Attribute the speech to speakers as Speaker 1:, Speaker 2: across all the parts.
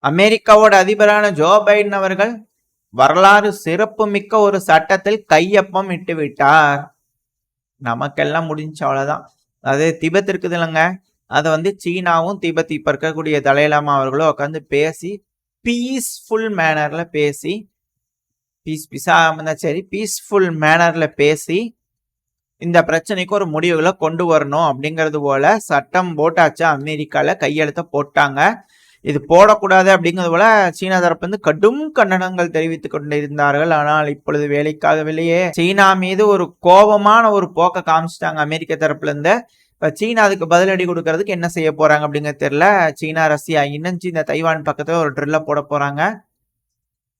Speaker 1: அமெரிக்காவோட அதிபரான Joe Biden அவர்கள் வரலாறு சிறப்பு மிக்க ஒரு சட்டத்தில் கையொப்பம் இட்டு விட்டார். நமக்கெல்லாம் முடிஞ்சு அவ்வளவுதான். அது திபெத் இருக்குது இல்லைங்க, அதை சீனாவும் திபெத் இப்ப இருக்கக்கூடிய தலைலாமா அவர்களும் உட்காந்து பேசி பீஸ்ஃபுல் மேனர்ல பேசி பீஸ்ஃபுல் மேனர்ல பேசி இந்த பிரச்சனைக்கு ஒரு முடிவுகளை கொண்டு வரணும் அப்படிங்கிறது போல சட்டம் போட்டாச்சு. அமெரிக்கால கையெழுத்த போட்டாங்க. இது போடக்கூடாது அப்படிங்கிறது போல சீனா தரப்பு கடும் கண்டனங்கள் தெரிவித்துக் கொண்டிருந்தார்கள். ஆனால் இப்பொழுது வேலைக்காகவில்லையே. சீனா மீது ஒரு கோபமான ஒரு போக்க காமிச்சிட்டாங்க அமெரிக்க தரப்புல இருந்து. இப்ப சீனா அதுக்கு பதிலடி கொடுக்கறதுக்கு என்ன செய்ய போறாங்க அப்படிங்கிறது தெரியல. சீனா ரஷ்யா இணைஞ்சு இந்த தைவான் பக்கத்துல ஒரு ட்ரில்ல போட போறாங்க.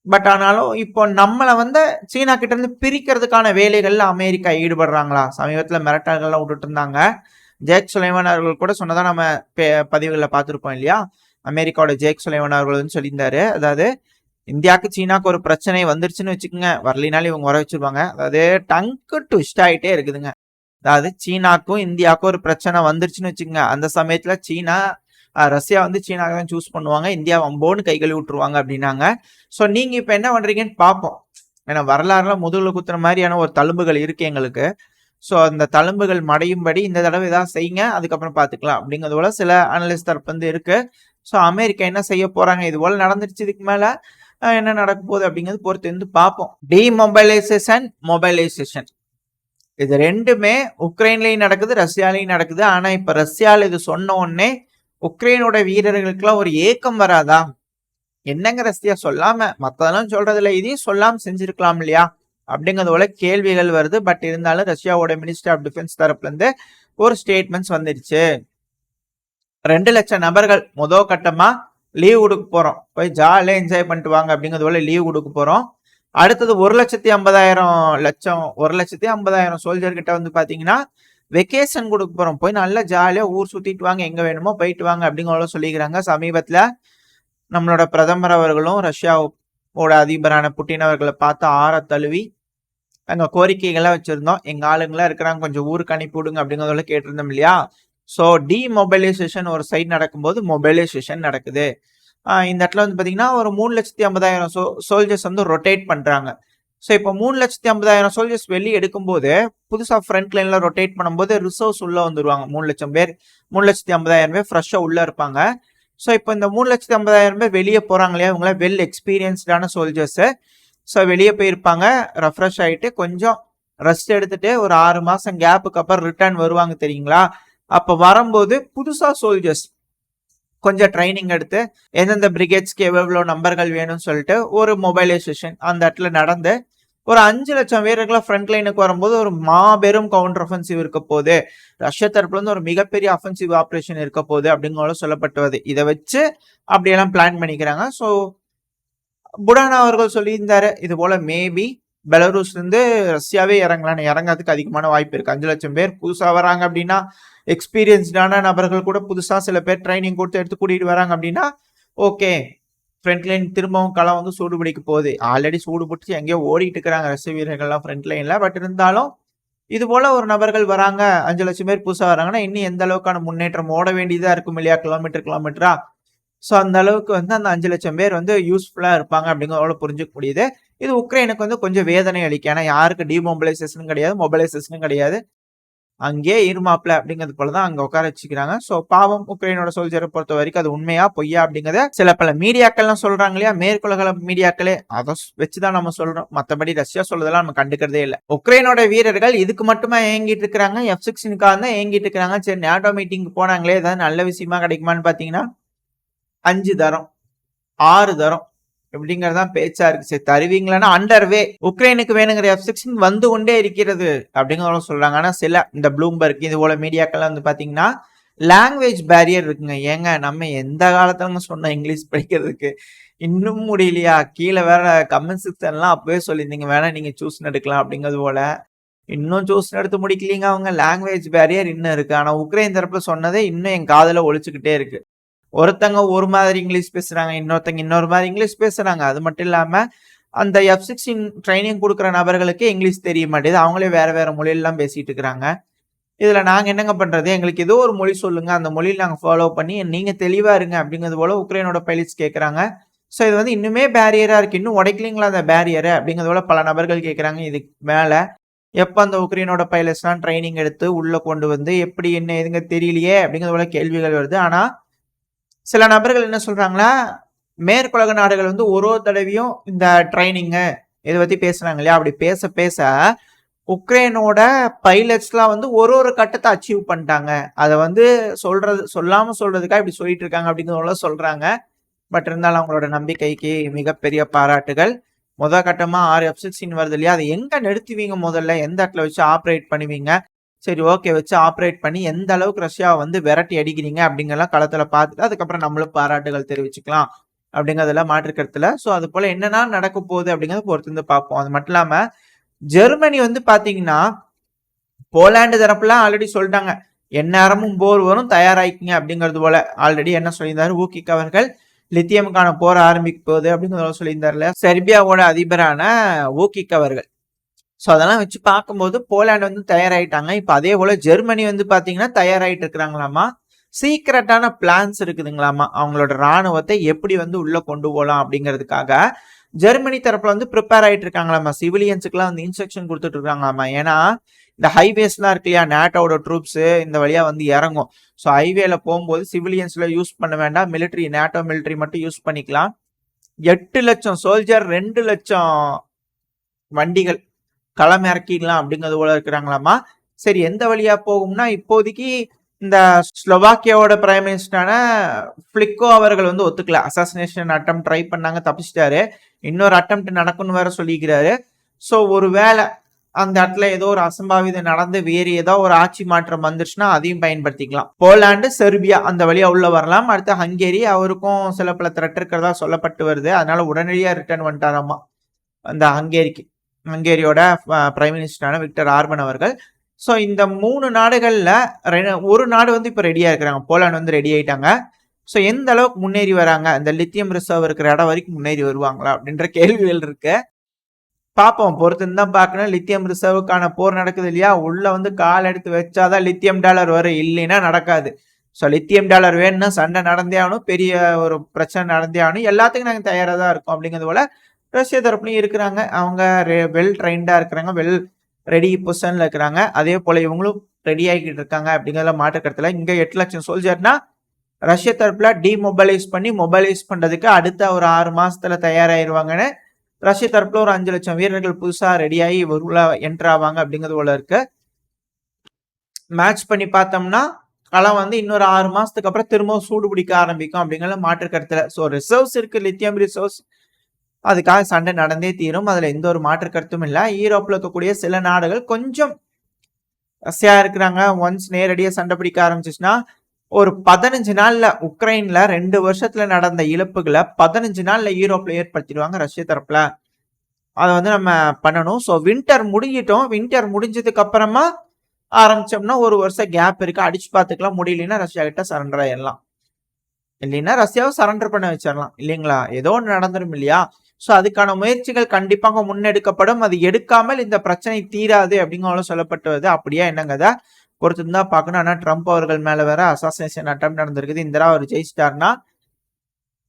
Speaker 1: பட் ஆனாலும் இப்போ நம்மளை சீனா கிட்ட இருந்து பிரிக்கிறதுக்கான வேலைகள்ல அமெரிக்கா ஈடுபடுறாங்களா? சமீபத்துல மிரட்டல்கள்லாம் விட்டுட்டு இருந்தாங்க. ஜேக் சுலைமான் அவர்கள் கூட சொன்னதான் நம்ம பதிவுகளில் பார்த்துருப்போம் இல்லையா? அமெரிக்காவோட ஜேக் சுலைமான் அவர்கள் சொல்லியிருந்தாரு, அதாவது இந்தியாவுக்கு சீனாவுக்கு ஒரு பிரச்சனை வந்துருச்சுன்னு வச்சுக்கோங்க, வரலினாலும் இவங்க வர வச்சிருவாங்க. அதாவது டங்கு ட்விஸ்ட் ஆகிட்டே இருக்குதுங்க. அதாவது சீனாக்கும் இந்தியாவுக்கும் ஒரு பிரச்சனை வந்துருச்சுன்னு வச்சுக்கோங்க, அந்த சமயத்துல சீனா ரஷ்யா சீனாவை தான் சூஸ் பண்ணுவாங்க, இந்தியா வம்போன்னு கை கழுவி விட்டுருவாங்க அப்படின்னாங்க. ஸோ நீங்க இப்ப என்ன பண்றீங்கன்னு பார்ப்போம். ஏன்னா வரலாறுல முதுகுல குத்துற மாதிரியான ஒரு தழும்புகள் இருக்கு எங்களுக்கு. ஸோ அந்த தழும்புகள் மடையும்படி இந்த தடவை ஏதாவது செய்யுங்க, அதுக்கப்புறம் பார்த்துக்கலாம் அப்படிங்கிறது போல சில அனலிஸ்ட் தரப்பு இருக்கு. ஸோ அமெரிக்கா என்ன செய்ய போறாங்க, இது போல நடந்துருச்சு, இதுக்கு மேல என்ன நடக்க போகுது அப்படிங்கிறது பொறுத்து பார்ப்போம். டிமொபைலைசேஷன், மொபைலைசேஷன் இது ரெண்டுமே உக்ரைன்லயும் நடக்குது, ரஷ்யாலையும் நடக்குது. ஆனா இப்ப ரஷ்யால இது சொன்ன உடனே உக்ரைனோட வீரர்களுக்கெல்லாம் ஒரு ஏக்கம் வராதா? என்னங்க ரஷ்யா சொல்லாம, மத்ததெல்லாம் சொல்றதுல இதையும் சொல்லாம செஞ்சிருக்கலாம் இல்லையா அப்படிங்கிறது போல கேள்விகள் வருது. பட் இருந்தாலும் ரஷ்யாவோட மினிஸ்டர் ஆஃப் டிஃபென்ஸ் தரப்புல இருந்து ஒரு ஸ்டேட்மெண்ட்ஸ் வந்துருச்சு. 2 லட்சம் நபர்கள் முதல் கட்டமா லீவ் கொடுக்க போறோம், போய் ஜாலியா என்ஜாய் பண்ணிட்டு வாங்க அப்படிங்கிறது போல லீவ் கொடுக்க போறோம். அடுத்தது 1,50,000 சோல்ஜர் கிட்ட பாத்தீங்கன்னா வெக்கேஷன் கொடுக்க போறோம், போய் நல்லா ஜாலியா ஊர் சுத்திட்டு வாங்க, எங்க வேணுமோ போயிட்டு வாங்க அப்படிங்கிற சொல்லிக்கிறாங்க. சமீபத்துல நம்மளோட பிரதமர் அவர்களும் ரஷ்யாவோட அதிபரான புட்டின் அவர்களை பார்த்து ஆற தழுவி அங்க கோரிக்கைகள்லாம் வச்சிருந்தோம், எங்க ஆளுங்களா இருக்கிறாங்க, கொஞ்சம் ஊருக்கு அனுப்பி விடுங்க அப்படிங்கிறத கேட்டிருந்தோம் இல்லையா? ஸோ டிமொபைலைசேஷன் ஒரு சைடு நடக்கும்போது மொபைலைசேஷன் நடக்குது. இந்த இடத்துல பாத்தீங்கன்னா ஒரு 3,50,000 சோல்ஜர்ஸ் ரொட்டேட் பண்றாங்க. ஸோ இப்போ 3,50,000 சோல்ஜர்ஸ் வெளியே எடுக்கும்போது புதுசா ஃப்ரண்ட் லைன்ல ரொட்டேட் பண்ணும்போது ரிசர்வ்ஸ் உள்ள வந்துருவாங்க. 3 லட்சம் பேர், 3,50,000 பேர் ஃப்ரெஷ்ஷா உள்ள இருப்பாங்க. ஸோ இப்போ இந்த 3,50,000 பேர் வெளியே போறாங்க இல்லையா, இவங்கள வெல் எக்ஸ்பீரியன்ஸ்டான சோல்ஜர்ஸ். ஸோ வெளியே போயிருப்பாங்க, ரெஃப்ரெஷ் ஆயிட்டு கொஞ்சம் ரெஸ்ட் எடுத்துட்டு ஒரு 6 மாசம் கேப்புக்கு அப்புறம் ரிட்டர்ன் வருவாங்க தெரியுங்களா? அப்ப வரும்போது புதுசா சோல்ஜர்ஸ் கொஞ்சம் ட்ரைனிங் எடுத்து எந்தெந்த பிரிகேட்ஸ்க்கு எவ்வளவு நம்பர்கள் வேணும்னு சொல்லிட்டு ஒரு மொபைலைசேஷன் அந்த இடத்துல நடந்து ஒரு 5 லட்சம் வீரர்களை ஃப்ரண்ட் லைனுக்கு வரும்போது ஒரு மாபெரும் கவுண்டர் அஃபென்சிவ் இருக்க போகுது, ரஷ்யா தரப்புல இருந்து ஒரு மிகப்பெரிய அஃபென்சிவ் ஆபரேஷன் இருக்க போகுது அப்படிங்கிற சொல்லப்பட்டது. இதை வச்சு அப்படியெல்லாம் பிளான் பண்ணிக்கிறாங்க. ஸோ புடானா அவர்கள் சொல்லியிருந்தாரு, இது போல மேபி பெலரூஸ்ல இருந்து ரஷ்யாவே இறங்கிறதுக்கு அதிகமான வாய்ப்பு இருக்கு. 5 லட்சம் பேர் புதுசா வராங்க அப்படின்னா, எக்ஸ்பீரியன்ஸ்டான நபர்கள் கூட புதுசா சில பேர் ட்ரைனிங் கொடுத்து எடுத்து கூட்டிட்டு வராங்க அப்படின்னா ஓகே, ஃப்ரண்ட் லைன் திரும்பவும் களம் சூடு பிடிக்க போகுது. ஆல்ரெடி சூடு பிடிச்சி எங்கேயோ ஓடிட்டு இருக்கிறாங்க ரஷ்ய வீரர்கள்லாம் ஃப்ரண்ட் லைன்ல. பட் இருந்தாலும் இது போல ஒரு நபர்கள் வராங்க, 5 லட்சம் பேர் புதுசா வராங்கன்னா இன்னும் எந்த அளவுக்கான முன்னேற்றம் ஓட வேண்டியதா இருக்கும் இல்லையா, கிலோமீட்டரா. ஸோ அந்த அளவுக்கு அந்த 5 லட்சம் பேர் யூஸ்ஃபுல்லா இருப்பாங்க அப்படிங்கிறத புரிஞ்சுக்க முடியுது. இது உக்ரைனுக்கு கொஞ்சம் வேதனை அளிக்கும். ஏன்னா யாருக்கு டிமொபைலைசேஷனும் கிடையாது, மொபைலைசேஷனும் கிடையாது, அங்கே இருமாப்ல அப்படிங்கிறது போலதான் அங்க உட்கார வச்சுக்கிறாங்க. ஸோ பாவம் உக்ரைனோட சோல்ஜரை பொறுத்த வரைக்கும் அது உண்மையா பொய்யா அப்படிங்கிறத சில பல மீடியாக்கள்லாம் சொல்றாங்க இல்லையா, மேற்குலக மீடியாக்களே, அதை வச்சுதான் நம்ம சொல்றோம். மற்றபடி ரஷ்யா சொல்றதெல்லாம் நம்ம கண்டுக்கிறதே இல்லை. உக்ரைனோட வீரர்கள் இதுக்கு மட்டுமா ஏங்கிட்டு இருக்கிறாங்க, F-16க்காக தான் ஏங்கிட்டு இருக்கிறாங்க. சரி நேட்டோ மீட்டிங் போனாங்களே, ஏதாவது நல்ல விஷயமா கிடைக்குமான்னு பாத்தீங்கன்னா 5 தரம் 6 தரம் எப்படிங்கறதான் பேச்சா இருக்கு. சரி தருவீங்களான்னா அண்டர்வே, உக்ரைனுக்கு வேணுங்கிற F-16 வந்து கொண்டே இருக்கிறது அப்படிங்கிற சொல்றாங்க. ஆனா சில இந்த ப்ளூம்பர்க் இது போல மீடியாக்கெல்லாம் பாத்தீங்கன்னா லாங்குவேஜ் பேரியர் இருக்குங்க. ஏங்க நம்ம எந்த காலத்துல சொன்ன இங்கிலீஷ் படிக்கிறதுக்கு இன்னும் முடியலையா? கீழே வேற கமெண்ட் செக்ஷன்லாம் அப்பவே சொல்லியிருந்தீங்க, வேணா நீங்க சூஸ் எடுக்கலாம் அப்படிங்கிறது போல. இன்னும் சூஸ் எடுத்து முடிக்கலீங்க அவங்க. லாங்குவேஜ் பேரியர் இன்னும் இருக்கு. ஆனா உக்ரைன் தரப்புல சொன்னதே இன்னும் என் காதுல ஒழிச்சுக்கிட்டே இருக்கு. ஒருத்தங்க ஒரு மாதிரி இங்கிலீஷ் பேசுறாங்க, இன்னொருத்தங்க இன்னொரு மாதிரி இங்கிலீஷ் பேசுறாங்க. அது மட்டும் இல்லாம அந்த F-16 ட்ரைனிங் கொடுக்குற நபர்களுக்கு இங்கிலீஷ் தெரிய மாட்டேது, அவங்களே வேற வேற மொழியெல்லாம் பேசிட்டு இருக்கிறாங்க. இதுல நாங்க என்னங்க பண்றது? எங்களுக்கு ஏதோ ஒரு மொழி சொல்லுங்க. அந்த மொழியில நாங்க ஃபாலோ பண்ணி நீங்க தெளிவா இருங்க அப்படிங்கிறது போல உக்ரைனோட பைலட்ஸ் கேட்கறாங்க. ஸோ இது வந்து இன்னுமே பேரியரா இருக்கு. இன்னும் உடைக்கலீங்களா அந்த பேரியர? அப்படிங்கிறது போல பல நபர்கள் கேட்கறாங்க. இதுக்கு மேல எப்ப அந்த உக்ரைனோட பைலட்ஸ்லாம் ட்ரெய்னிங் எடுத்து உள்ள கொண்டு வந்து எப்படி என்ன ஏதுங்க தெரியலையே அப்படிங்கிறது போல கேள்விகள் வருது. ஆனா சில நபர்கள் என்ன சொல்றாங்கன்னா, மேற்குலக நாடுகள் வந்து ஒரு ஒரு தடவையும் இந்த ட்ரெய்னிங்கு இத பத்தி பேசுனாங்க இல்லையா? அப்படி பேச பேச உக்ரைனோட பைலட்ஸ்லாம் வந்து ஒரு ஒரு கட்டத்த அச்சீவ் பண்ணிட்டாங்க. அத வந்து சொல்லாம சொல்றதுக்காக இப்படி சொல்லிட்டு இருக்காங்க அப்படிங்கிறத சொல்றாங்க. பட் இருந்தாலும் அவங்களோட நம்பிக்கைக்கு மிகப்பெரிய பாராட்டுகள். கட்டமா 6 F-16 வருது இல்லையா? அத எங்க நிறுத்துவீங்க முதல்ல? எந்த இடத்துல வச்சு ஆப்பரேட் பண்ணுவீங்க? சரி ஓகே வச்சு ஆப்பரேட் பண்ணி எந்த அளவுக்கு ரஷ்யாவ வந்து விரட்டி அடிக்கிறீங்க அப்படிங்கிறலாம் களத்துல பார்த்துட்டு அதுக்கப்புறம் நம்மளும் பாராட்டுகள் தெரிவிச்சுக்கலாம். அப்படிங்கிறதுல மாற்று கருத்து இல்ல. ஸோ அது போல என்னன்னா நடக்க போகுது அப்படிங்கிறத பொறுத்து வந்து பார்ப்போம். அது மட்டும் இல்லாம ஜெர்மனி வந்து பாத்தீங்கன்னா, போலாந்து தரப்புலாம் ஆல்ரெடி சொல்லிட்டாங்க. எந்நேரமும் போர் வரும் தயாராயிக்கங்க அப்படிங்கிறது போல. ஆல்ரெடி என்ன சொல்லியிருந்தாரு ஊகிக் அவர்கள், லித்தியமுக்கான போர் ஆரம்பிக்க போகுது அப்படிங்கிறத சொல்லியிருந்தாருல. செர்பியாவோட அதிபரான ஊகிக் அவர்கள். ஸோ அதெல்லாம் வச்சு பார்க்கும்போது போலாந்து வந்து தயாராயிட்டாங்க. இப்ப அதே போல ஜெர்மனி வந்து பாத்தீங்கன்னா தயாராயிட்டு இருக்கிறாங்களாமா. சீக்கிரட்டான பிளான்ஸ் இருக்குதுங்களாமா. அவங்களோட ராணுவத்தை எப்படி வந்து உள்ள கொண்டு போலாம் அப்படிங்கிறதுக்காக ஜெர்மனி தரப்புல வந்து ப்ரிப்பேர் ஆயிட்டு இருக்காங்களாமா. சிவிலியன்ஸுக்குலாம் வந்து இன்ஸ்ட்ரக்ஷன் கொடுத்துட்டு இருக்காங்களாமா. ஏன்னா இந்த ஹைவேஸ்லாம் இருக்கு இல்லையா, நேட்டோட ட்ரூப்ஸ் இந்த வழியா வந்து இறங்கும். ஸோ ஹைவேல போகும்போது சிவிலியன்ஸ்ல யூஸ் பண்ண வேண்டாம். மிலிட்ரி நேட்டோ மிலிட்ரி மட்டும் யூஸ் பண்ணிக்கலாம். 8 லட்சம் சோல்ஜர் 2 லட்சம் வண்டிகள் களம் இறக்கிடலாம் அப்படிங்கிறது போல இருக்கிறாங்களாமா. சரி எந்த வழியா போகும்னா இப்போதைக்கு இந்த ஸ்லோவாக்கியாவோட பிரைம் மினிஸ்டரான பிளிக்கோ அவர்கள் வந்து ஒத்துக்கல. அசாசினேஷன் அட்டம் ட்ரை பண்ணாங்க, தப்பிச்சிட்டாரு. இன்னொரு அட்டம் நடக்கும்னு வேற சொல்லிக்கிறாரு. ஸோ ஒரு வேளை அந்த இடத்துல ஏதோ ஒரு அசம்பாவிதம் நடந்து வேறு ஏதோ ஒரு ஆட்சி மாற்றம் வந்துருச்சுன்னா அதையும் பயன்படுத்திக்கலாம். போலாந்து செர்பியா அந்த வழியா உள்ள வரலாம். அடுத்து ஹங்கேரி அவருக்கும் சில பல த்ரெட் இருக்கிறதா சொல்லப்பட்டு வருது. அதனால உடனடியா ரிட்டர்ன் வந்துட்டாராமா அந்த ஹங்கேரியோட பிரைம் மினிஸ்டரான விக்டர் ஆர்பன் அவர்கள். ஸோ இந்த 3 நாடுகள்ல ஒரு நாடு வந்து இப்ப ரெடியா இருக்கிறாங்க. போலாந்து வந்து ரெடி ஆயிட்டாங்க. ஸோ எந்த அளவுக்கு முன்னேறி வராங்க, இந்த லித்தியம் ரிசர்வ் இருக்கிற இடம் வரைக்கும் முன்னேறி வருவாங்களா அப்படின்ற கேள்விகள் இருக்கு. பார்ப்போம் பொறுத்து தான் பார்க்கணும். லித்தியம் ரிசர்வுக்கான போர் நடக்குது இல்லையா, உள்ள வந்து கால் எடுத்து வச்சாதான் லித்தியம் டாலர் வரும், இல்லைன்னா நடக்காது. ஸோ லித்தியம் டாலர் வேணும்னா சண்டை நடந்தே ஆகணும், பெரிய ஒரு பிரச்சனை நடந்தே ஆகணும். எல்லாத்துக்கும் நாங்கள் தயாராக தான் இருக்கோம் அப்படிங்கிறது போல ரஷ்ய தரப்புலையும் இருக்கிறாங்க. அவங்க வெல் ட்ரைன்டா இருக்கிறாங்க, வெல் ரெடி பொசிஷன்ல இருக்கிறாங்க. அதே போல இவங்களும் ரெடி ஆகிட்டு இருக்காங்க அப்படிங்கிறத மாற்றுக்கிறதுல. இங்க 8 லட்சம் சோல்ஜர்னா ரஷ்ய தரப்புல டிமொபைலைஸ் பண்ணி மொபைலைஸ் பண்றதுக்கு அடுத்த ஒரு 6 மாசத்துல தயாராயிருவாங்கன்னு ரஷ்ய தரப்புல ஒரு 5 லட்சம் வீரர்கள் புதுசா ரெடியாகி உள்ள என்டர் ஆவாங்க அப்படிங்கிறது போல இருக்கு. மேட்ச் பண்ணி பார்த்தோம்னா களம் வந்து இன்னொரு 6 மாசத்துக்கு அப்புறம் திரும்பவும் சூடு பிடிக்க ஆரம்பிக்கும் அப்படிங்கிற மாற்று கருத்துல. ஸோ ரிசர்வ்ஸ் இருக்கு, லித்தியம் ரிசர்வ்ஸ், அதுக்காக சண்டை நடந்தே தீரும். அதுல எந்த ஒரு மாற்று கருத்தும் இல்லை. யூரோப்ல இருக்கக்கூடிய சில நாடுகள் கொஞ்சம் ரஷ்யா இருக்கிறாங்க. ஒன்ஸ் நேரடியாக சண்டை பிடிக்க ஆரம்பிச்சிச்சுன்னா ஒரு 15 நாள்ல உக்ரைன்ல 2 வருஷத்துல நடந்த இழப்புகளை 15 நாள்ல யூரோப்ல ஏற்படுத்திடுவாங்க ரஷ்ய தரப்புல. அதை வந்து நம்ம பண்ணணும். So winter முடிஞ்சிட்டோம். வின்டர் முடிஞ்சதுக்கு அப்புறமா ஆரம்பிச்சோம்னா ஒரு வருஷம் கேப் இருக்கு, அடிச்சு பார்த்துக்கலாம். முடியலன்னா ரஷ்யா கிட்ட சரண்டர் ஆயிடலாம், இல்லைன்னா ரஷ்யாவை சரண்டர் பண்ண வச்சிடலாம் இல்லைங்களா. ஏதோ ஒன்று நடந்துடும் இல்லையா. ஸோ அதுக்கான முயற்சிகள் கண்டிப்பாக முன்னெடுக்கப்படும். அது எடுக்காமல் இந்த பிரச்சனை தீராது அப்படிங்கிற சொல்லப்பட்டு வருது. அப்படியா என்னங்கத பொறுத்து தான் பார்க்கணும். ஆனா ட்ரம்ப் அவர்கள் மேல வேற அசாசினேஷன் அட்டம் நடந்திருக்குது. இந்த அவர் ஜெயிச்சிட்டாருன்னா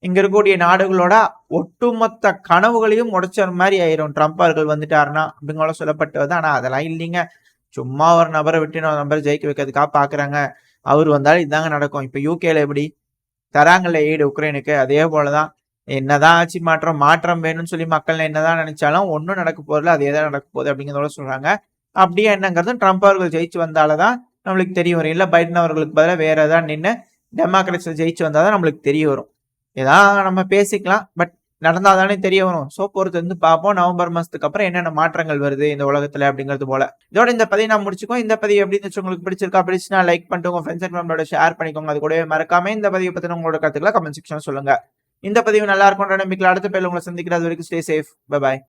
Speaker 1: இங்க இருக்கக்கூடிய நாடுகளோட ஒட்டுமொத்த கனவுகளையும் உடைச்ச மாதிரி ஆயிரும் ட்ரம்ப் அவர்கள் வந்துட்டாருன்னா அப்படிங்கிற சொல்லப்பட்டு வருது. ஆனா அதெல்லாம் இல்லைங்க, சும்மா ஒரு நபரை விட்டு இன்னொரு நபரை ஜெயிக்க வைக்கிறதுக்காக பாக்குறாங்க. அவர் வந்தாலும் இதாங்க நடக்கும். இப்ப யூகேல எப்படி தராங்கல்ல எய்டு உக்ரைனுக்கு, அதே போலதான் என்னதான் ஆட்சி மாற்றம் வேணும்னு சொல்லி மக்கள் என்னதான் நினைச்சாலும் ஒன்னும் நடக்க போதில்ல, அதே தான் நடக்க போகுது அப்படிங்கிறதோட சொல்றாங்க. அப்படியே என்னங்கிறது ட்ரம்ப் அவர்கள் ஜெயிச்சு வந்தாலதான் நம்மளுக்கு தெரிய வரும். இல்ல பைடன் அவர்களுக்கு பதிலாக வேற ஏதாவது நின்று டெமோக்ராட்ஸ்ல ஜெயிச்சு வந்தாதான் நம்மளுக்கு தெரிய வரும். ஏதாவது நம்ம பேசிக்கலாம், பட் நடந்தாதானே தெரிய வரும். சோ பொறுத்து வந்து பார்ப்போம் நவம்பர் மாசத்துக்கு அப்புறம் என்னென்ன மாற்றங்கள் வருது இந்த உலகத்துல அப்படிங்கிறது போல. இதோட இந்த பதிவை நான் முடிச்சுக்கோம். இந்த பதிவு எப்படி இருந்துச்சு, உங்களுக்கு பிடிச்சிருக்கா, பிடிச்சுனா லைக் பண்ணிட்டு உங்க ஃப்ரெண்ட்ஸ் அண்ட் ஃபேமிலியோட ஷேர் பண்ணிக்கோங்க. அது கூடவே மறக்காம இந்த பதிவை பத்தின உங்களோட கருத்துக்களை கமெண்ட் செக்ஷன் சொல்லுங்க. இந்த பதிவு நல்லா இருக்கும் நம்பிக்கையில் அடுத்த பேர் உங்களை சந்திக்கிறது வரைக்கும் ஸ்டே சேஃப். Bye bye.